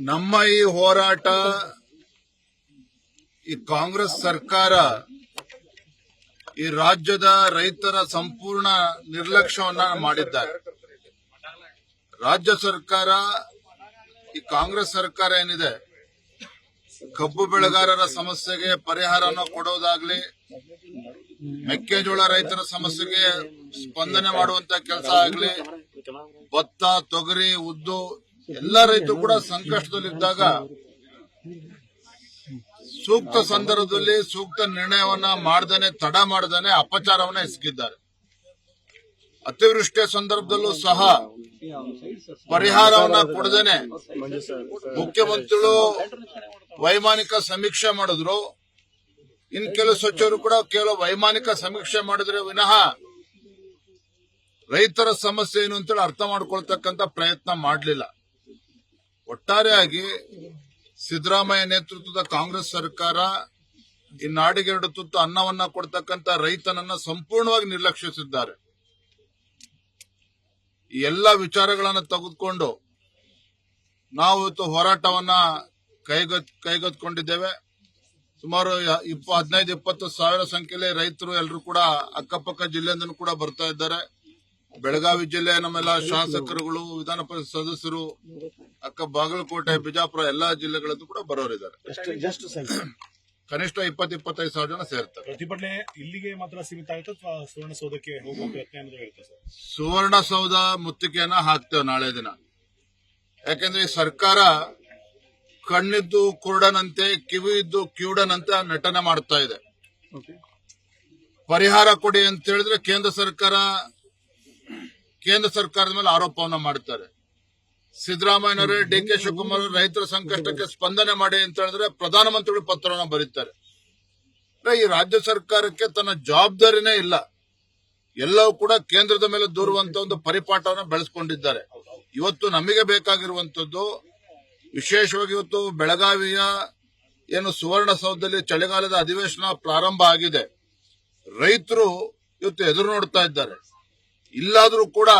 ನಮ್ಮ ಈ ಹೋರಾಟ ಈ ಕಾಂಗ್ರೆಸ್ ಸರ್ಕಾರ ಈ ರಾಜ್ಯದ ರೈತರ ಸಂಪೂರ್ಣ ನಿರ್ಲಕ್ಷ್ಯವನ್ನ ಮಾಡಿದ್ದಾರೆ. ರಾಜ್ಯ ಸರ್ಕಾರ ಈ ಕಾಂಗ್ರೆಸ್ ಸರ್ಕಾರ ಏನಿದೆ ಕಬ್ಬು ಬೆಳೆಗಾರರ ಸಮಸ್ಯೆಗೆ ಪರಿಹಾರನ ಕೊಡೋದಾಗ್ಲಿ, ಮೆಕ್ಕೆಜೋಳ ರೈತರ ಸಮಸ್ಯೆಗೆ ಸ್ಪಂದನೆ ಮಾಡುವಂತ ಕೆಲಸ ಆಗ್ಲಿ, ಭತ್ತ, ತೊಗರಿ, ಉದ್ದು ಎಲ್ಲ ರೈತರು ಕೂಡ ಸಂಕಷ್ಟದಲ್ಲಿದ್ದಾಗ ಸೂಕ್ತ ಸಂದರ್ಭದಲ್ಲಿ ಸೂಕ್ತ ನಿರ್ಣಯವನ್ನ ಮಾಡದೇನೆ, ತಡ ಮಾಡದೇನೆ ಅಪಚಾರವನ್ನ ಎಸಗಿದ್ದಾರೆ. ಅತಿವೃಷ್ಟಿಯ ಸಂದರ್ಭದಲ್ಲೂ ಸಹ ಪರಿಹಾರವನ್ನ ಕೊಡದೇನೆ ಮುಖ್ಯಮಂತ್ರಿಗಳು ವೈಮಾನಿಕ ಸಮೀಕ್ಷೆ ಮಾಡಿದ್ರು. ಇನ್ ಕೆಲವು ಸಚಿವರು ಕೂಡ ಕೇವಲ ವೈಮಾನಿಕ ಸಮೀಕ್ಷೆ ಮಾಡಿದ್ರೆ ವಿನಃ ರೈತರ ಸಮಸ್ಯೆ ಏನು ಅಂತೇಳಿ ಅರ್ಥ ಮಾಡ್ಕೊಳ್ತಕ್ಕಂಥ ಪ್ರಯತ್ನ ಮಾಡಲಿಲ್ಲ. ಒಟ್ಟಾರೆಯಾಗಿ ಸಿದ್ದರಾಮಯ್ಯ ನೇತೃತ್ವದ ಕಾಂಗ್ರೆಸ್ ಸರ್ಕಾರ ಈ ನಾಡಿಗೆ 2 ತುತ್ತು ಅನ್ನವನ್ನ ಕೊಡ್ತಕ್ಕಂಥ ರೈತನನ್ನ ಸಂಪೂರ್ಣವಾಗಿ ನಿರ್ಲಕ್ಷಿಸಿದ್ದಾರೆ. ಈ ಎಲ್ಲ ವಿಚಾರಗಳನ್ನು ತೆಗೆದುಕೊಂಡು ನಾವು ಇವತ್ತು ಹೋರಾಟವನ್ನ ಕೈಗೆತ್ತಿಕೊಂಡಿದ್ದೇವೆ. ಸುಮಾರು 15-20 ಸಾವಿರ ಸಂಖ್ಯೆಯಲ್ಲಿ ರೈತರು ಎಲ್ಲರೂ ಕೂಡ ಅಕ್ಕಪಕ್ಕ ಜಿಲ್ಲೆಯಿಂದ ಕೂಡ ಬರ್ತಾ ಇದ್ದಾರೆ. ಬೆಳಗಾವಿ ಜಿಲ್ಲೆ ನಮ್ಮೆಲ್ಲ ಶಾಸಕರುಗಳು, ವಿಧಾನ ಪರಿಷತ್ ಸದಸ್ಯರು, ಬಾಗಲಕೋಟೆ, ಬಿಜಾಪುರ ಎಲ್ಲಾ ಜಿಲ್ಲೆಗಳದ್ದು ಕೂಡ ಬರೋರಿದ್ದಾರೆ. ಕನಿಷ್ಠ 20-25 ಸಾವಿರ ಜನ ಸೇರ್ತಾರೆ. ಪ್ರತಿಭಟನೆ ಇಲ್ಲಿಗೆ ಮಾತ್ರ ಸೀಮಿತ ಆಗುತ್ತೆ ಅಥವಾ ಸುವರ್ಣಸೌಧಕ್ಕೆ ಹೋಗುವ ಪ್ರಯತ್ನ ಏನಾದರೂ ಇರುತ್ತೆ ಸರ್? ಸುವರ್ಣಸೌಧ ಮುತ್ತಿಗೆಯನ್ನ ಹಾಕ್ತೇವೆ ನಾಳೆ ದಿನ. ಯಾಕೆಂದ್ರೆ ಈ ಸರ್ಕಾರ ಕಣ್ಣಿದ್ದು ಕುರುಡನಂತೆ, ಕಿವಿ ಇದ್ದು ಕಿವುಡನಂತೆ ನಟನೆ ಮಾಡ್ತಾ ಇದೆ. ಪರಿಹಾರ ಕೊಡಿ ಅಂತ ಹೇಳಿದ್ರೆ ಕೇಂದ್ರ ಸರ್ಕಾರದ ಮೇಲೆ ಆರೋಪವನ್ನ ಮಾಡ್ತಾರೆ. ಸಿದ್ದರಾಮಯ್ಯನವರೇ, ಡಿ.ಕೆ. ಶಿವಕುಮಾರ್ ರೈತರ ಸಂಕಷ್ಟಕ್ಕೆ ಸ್ಪಂದನೆ ಮಾಡಿ ಅಂತ ಹೇಳಿದ್ರೆ ಪ್ರಧಾನಮಂತ್ರಿಗಳು ಪತ್ರವನ್ನು ಬರೀತಾರೆ. ಈ ರಾಜ್ಯ ಸರ್ಕಾರಕ್ಕೆ ತನ್ನ ಜವಾಬ್ದಾರಿನೇ ಇಲ್ಲ. ಎಲ್ಲವೂ ಕೂಡ ಕೇಂದ್ರದ ಮೇಲೆ ದೂರುವಂತ ಒಂದು ಪರಿಪಾಠವನ್ನು ಬೆಳೆಸಿಕೊಂಡಿದ್ದಾರೆ. ಇವತ್ತು ನಮಗೆ ಬೇಕಾಗಿರುವಂತದ್ದು, ವಿಶೇಷವಾಗಿ ಇವತ್ತು ಬೆಳಗಾವಿಯ ಏನು ಸುವರ್ಣಸೌಧದಲ್ಲಿ ಚಳಿಗಾಲದ ಅಧಿವೇಶನ ಪ್ರಾರಂಭ ಆಗಿದೆ. ರೈತರು ಇವತ್ತು ಎದುರು ನೋಡ್ತಾ ಇದ್ದಾರೆ. ಇಲ್ಲಾದ್ರೂ ಕೂಡ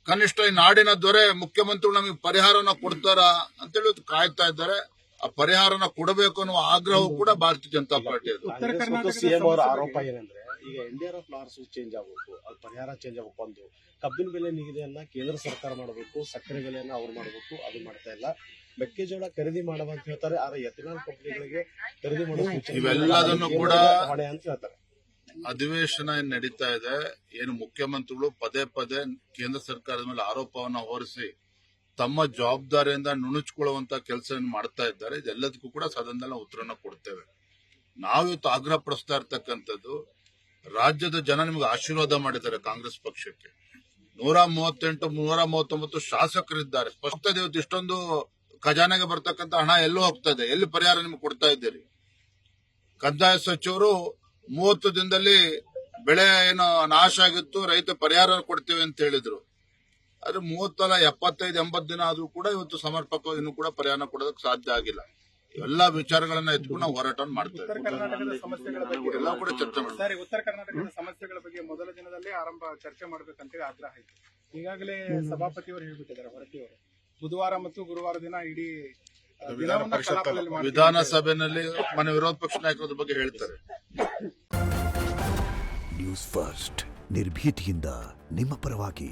ಕನಿಷ್ಠ ಈ ನಾಡಿನ ದೊರೆ ಮುಖ್ಯಮಂತ್ರಿಗಳು ನಮಗೆ ಪರಿಹಾರನ ಕೊಡ್ತಾರಾ ಅಂತೇಳಿ ಕಾಯ್ತಾ ಇದ್ದಾರೆ. ಆ ಪರಿಹಾರನ ಕೊಡಬೇಕು ಅನ್ನುವ ಆಗ್ರಹವೂ ಕೂಡ ಭಾರತೀಯ ಜನತಾ ಪಾರ್ಟಿ ಉತ್ತರ ಕರ್ನಾಟಕ ಸಿಎಂ ಅವರ ಆರೋಪ ಏನಂದ್ರೆ, ಈಗ NDRF ಲಾರ್ಸ್ ಚೇಂಜ್ ಆಗಬೇಕು, ಅದು ಪರಿಹಾರ ಚೇಂಜ್ ಆಗಬೇಕು. ಒಂದು ಕಬ್ಬಿನ ಬೆಲೆ ನಿಗದಿಯನ್ನ ಕೇಂದ್ರ ಸರ್ಕಾರ ಮಾಡಬೇಕು, ಸಕ್ಕರೆ ಬೆಲೆಯನ್ನ ಅವ್ರು ಮಾಡಬೇಕು, ಅದು ಮಾಡ್ತಾ ಇಲ್ಲ. ಮೆಕ್ಕೆಜೋಳ ಖರೀದಿ ಮಾಡುವಂತ ಹೇಳ್ತಾರೆ, ಆದ್ರೆ ಎಥೆನಾಲ್ ಕಂಪನಿಗಳಿಗೆ ಖರೀದಿ ಮಾಡುವ ಇವೆಲ್ಲದನ್ನು ಕೂಡ ಹೊಣೆ ಅಂತ ಹೇಳ್ತಾರೆ. ಅಧಿವೇಶನ ನಡೀತಾ ಇದೆ. ಏನು ಮುಖ್ಯಮಂತ್ರಿಗಳು ಪದೇ ಪದೇ ಕೇಂದ್ರ ಸರ್ಕಾರದ ಮೇಲೆ ಆರೋಪವನ್ನು ಹೊರಿಸಿ ತಮ್ಮ ಜವಾಬ್ದಾರಿಯಿಂದ ನುಣುಚಿಕೊಳ್ಳುವಂತ ಕೆಲಸ ಮಾಡ್ತಾ ಇದ್ದಾರೆ. ಇದೆಲ್ಲದಕ್ಕೂ ಕೂಡ ಸದನದಲ್ಲಿ ಉತ್ತರನ ಕೊಡ್ತೇವೆ. ನಾವಿವತ್ತು ಆಗ್ರಹ ಪಡಿಸ್ತಾ ಇರ್ತಕ್ಕಂಥದ್ದು, ರಾಜ್ಯದ ಜನ ನಿಮಗೆ ಆಶೀರ್ವಾದ ಮಾಡಿದ್ದಾರೆ. ಕಾಂಗ್ರೆಸ್ ಪಕ್ಷಕ್ಕೆ 138-139 ಶಾಸಕರಿದ್ದಾರೆ. ಸ್ಪಷ್ಟತೆ ಇವತ್ತು ಇಷ್ಟೊಂದು ಖಜಾನೆಗೆ ಬರ್ತಕ್ಕಂಥ ಹಣ ಎಲ್ಲೂ ಹೋಗ್ತಾ ಇದೆ, ಎಲ್ಲಿ ಪರಿಹಾರ ನಿಮ್ಗೆ ಕೊಡ್ತಾ ಇದ್ದೀರಿ? ಕಂದಾಯ ಸಚಿವರು 30 ದಿನದಲ್ಲಿ ಬೆಳೆ ಏನು ನಾಶ ಆಗಿತ್ತು, ರೈತ ಪರಿಹಾರ ಕೊಡ್ತೀವಿ ಅಂತ ಹೇಳಿದ್ರು. ಆದ್ರೆ 30 ಅಲ್ಲ 75-80 ದಿನ ಆದ್ರೂ ಕೂಡ ಇವತ್ತು ಸಮರ್ಪಕವಾಗಿ ಇನ್ನೂ ಕೂಡ ಪರಿಹಾರ ಕೊಡೋದಕ್ಕೆ ಸಾಧ್ಯ ಆಗಿಲ್ಲ. ಇವೆಲ್ಲ ವಿಚಾರಗಳನ್ನ ಎತ್ಕೊಂಡು ನಾವು ಹೋರಾಟ ಮಾಡ್ತೇವೆ. ಉತ್ತರ ಕರ್ನಾಟಕದ ಸಮಸ್ಯೆಗಳ ಬಗ್ಗೆ ಎಲ್ಲ ಕೂಡ ಚರ್ಚೆ ಮಾಡ್ತೀವಿ. ಉತ್ತರ ಕರ್ನಾಟಕದ ಸಮಸ್ಯೆಗಳ ಬಗ್ಗೆ ಮೊದಲ ದಿನದಲ್ಲೇ ಚರ್ಚೆ ಮಾಡಬೇಕಂತೇಳಿ ಆಗ್ರಹ ಆಯಿತು. ಈಗಾಗಲೇ ಸಭಾಪತಿಯವರು ಹೇಳ್ಬಿಟ್ಟಿದ್ದಾರೆ, ಹೊರಟಿಯವರು ಬುಧವಾರ ಮತ್ತು ಗುರುವಾರ ದಿನ ಇಡೀ ವಿಧಾನಸಭೆಯಲ್ಲಿ ಮನೆ ವಿರೋಧ ಪಕ್ಷ ನಾಯಕರ ಬಗ್ಗೆ ಹೇಳ್ತಾರೆ. ನ್ಯೂಸ್ ಫಸ್ಟ್ ನಿರ್ಭೀತಿಯಿಂದ ನಿಮ್ಮ ಪರವಾಗಿ.